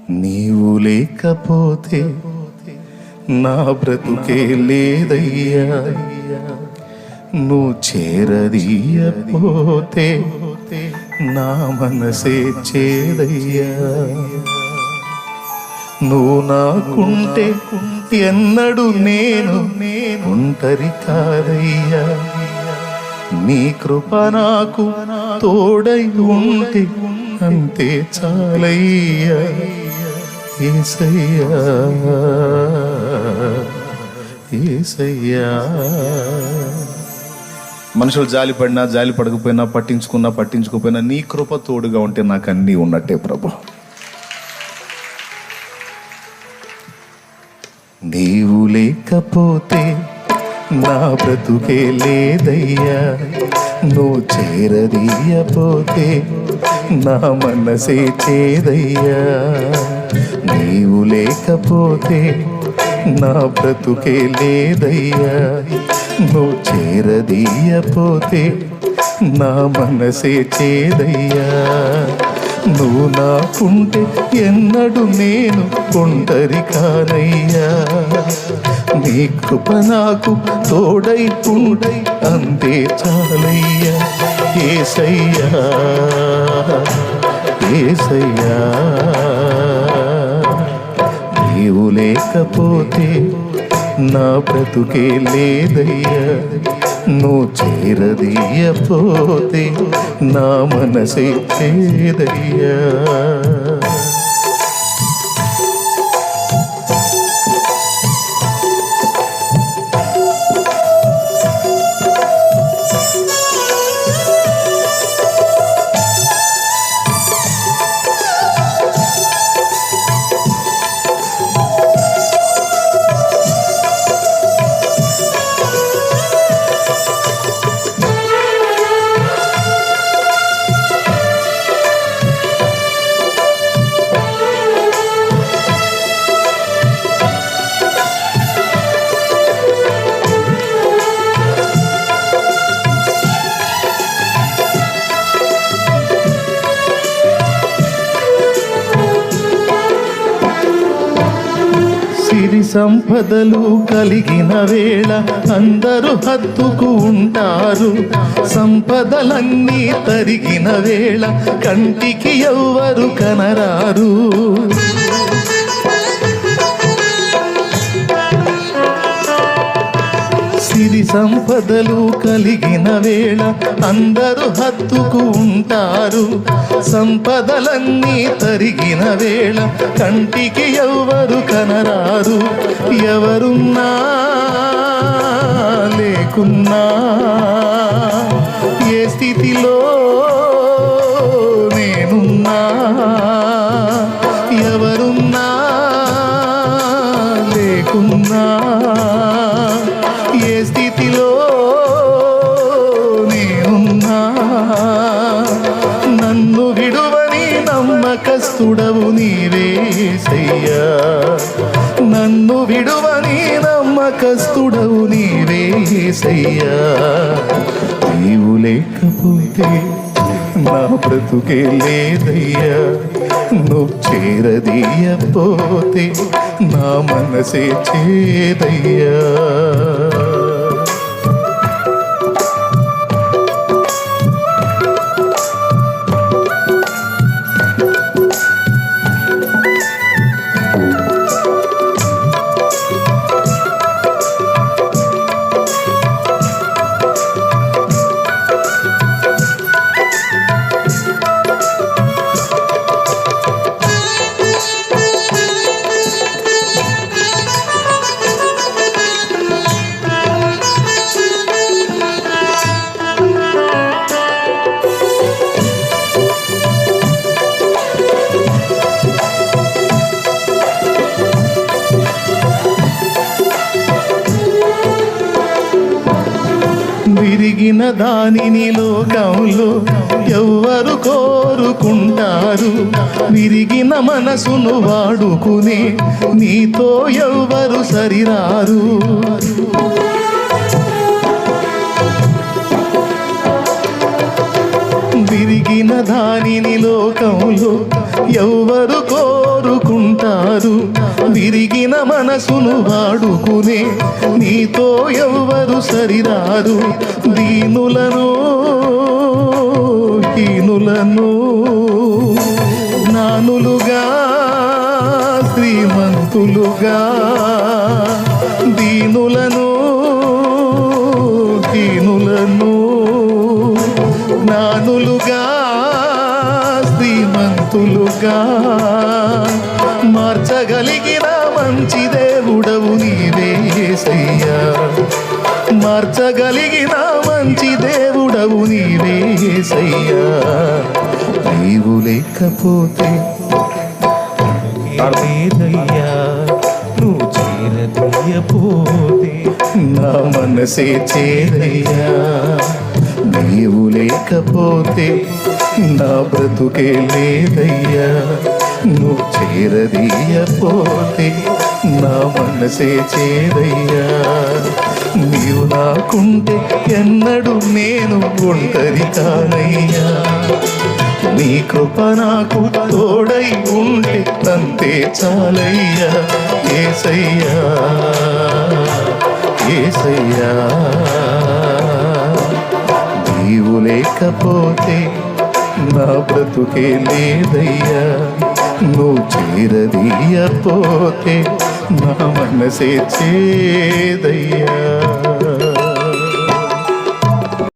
నీవు లేకపోతే నా బ్రతుకే లేదయ్యా, నువ్వు చేరదీయపోతే నా మనసే చేదయ్యా. నువ్వు నాకుంటే ఎన్నడు నేను ఒంటరి కాదయ్యా, నీ కృప నాకు తోడై ఉంటే అంతే చాలయ్యా. యేసయ్యా యేసయ్యా. మనుషులు జాలి పడినా జాలి పడకపోయినా, పట్టించుకున్నా పట్టించుకోపోయినా నీ కృప తోడుగా ఉంటే నాకు అన్నీ ఉన్నట్టే ప్రభు. నీవు లేకపోతే నా బ్రతుకే లేదయ్యా, నువ్వు చేరదీయపోతే నా మనసే చేదయ్యా. నీవు లేకపోతే నా బ్రతుకే లేదయ్యా, నువ్వు చేరదీయపోతే నా మనసే చేదయ్యా. నువ్వు నాకుంటే ఎన్నడు నేను ఒంటరి కానయ్యా, నీ కృప నాకు తోడై ఉంటై అంతే చాలయ్యా. యేసయ్యా యేసయ్యా. నీవు లేకపోతే నా బ్రతుకే లేదయ్యా, నువ్వు చేరదీయపోతే నా మనసే చేదయ్యా. సిరి సంపదలు కలిగిన వేళ అందరూ హత్తుకు ఉంటారు, సంపదలన్నీ తరిగిన వేళ కంటికి ఎవ్వరు కనరారు. సిరి సంపదలు కలిగిన వేళ అందరూ హత్తుకు ఉంటారు, సంపదలన్నీ తరిగిన వేళ కంటికి ఎవ్వరు కనరారు. ఎవరున్నా లేకున్నా ఏ స్థితిలో నేనున్నా, ఎవరున్నా లేకున్నా ఏ స్థితిలో నేనున్నా, నన్ను విడువని నమ్మకస్తుడవు నీవే యేసయ్యా. నన్ను విడువని నమ్మకస్తుడవు నీవే యేసయ్యా. నీవు లేకపోతే నా బ్రతుకే లేదయ్యా, నువ్వు చేరదీయపోతే నా మనసే చేదయ్యా. విరిగిన దానిని లోకంలో ఎవ్వరు కోరుకుంటారు, విరిగిన మనసును వాడుకునే నీతో ఎవ్వరు సరిరారు. విరిగిన దానిని లోకంలో ఎవ్వరు కోరుకుంటారు, కాదు, విరిగిన మనసును వాడుకునే నీతో ఎవ్వరు సరిరారు. దీనులను హీనులను జ్ఞానులుగా శ్రీమంతులుగా, దీనులను హీనులను జ్ఞానులుగా శ్రీమంతులుగా మార్చగలిగిన మంచి దేవుడవు నీవే యేసయ్యా. మార్చగలిగిన మంచి దేవుడవు నీవే యేసయ్యా. నీవు లేకపోతే లేదయ్యా, నువ్వు చేరదీయపోతే నా మనసే చేరయ్యా. నీవు లేకపోతే నా బ్రతుకే లేదయ్యా. నువ్వు చేరదీయపోతే నా మనసే చేరయ్యా. నీవు నాకుంటే ఎన్నడూ నేను ఒంటరి కానయ్యా. నీ కృప నాకు తోడై ఉంటే అంతే చాలయ్యా. యేసయ్యా యేసయ్యా, నీవు లేకపోతే నా బ్రతుకే లేదయ్యా. నువ్వు చేరదీయపోతే నా మనసే చేదయ్యా.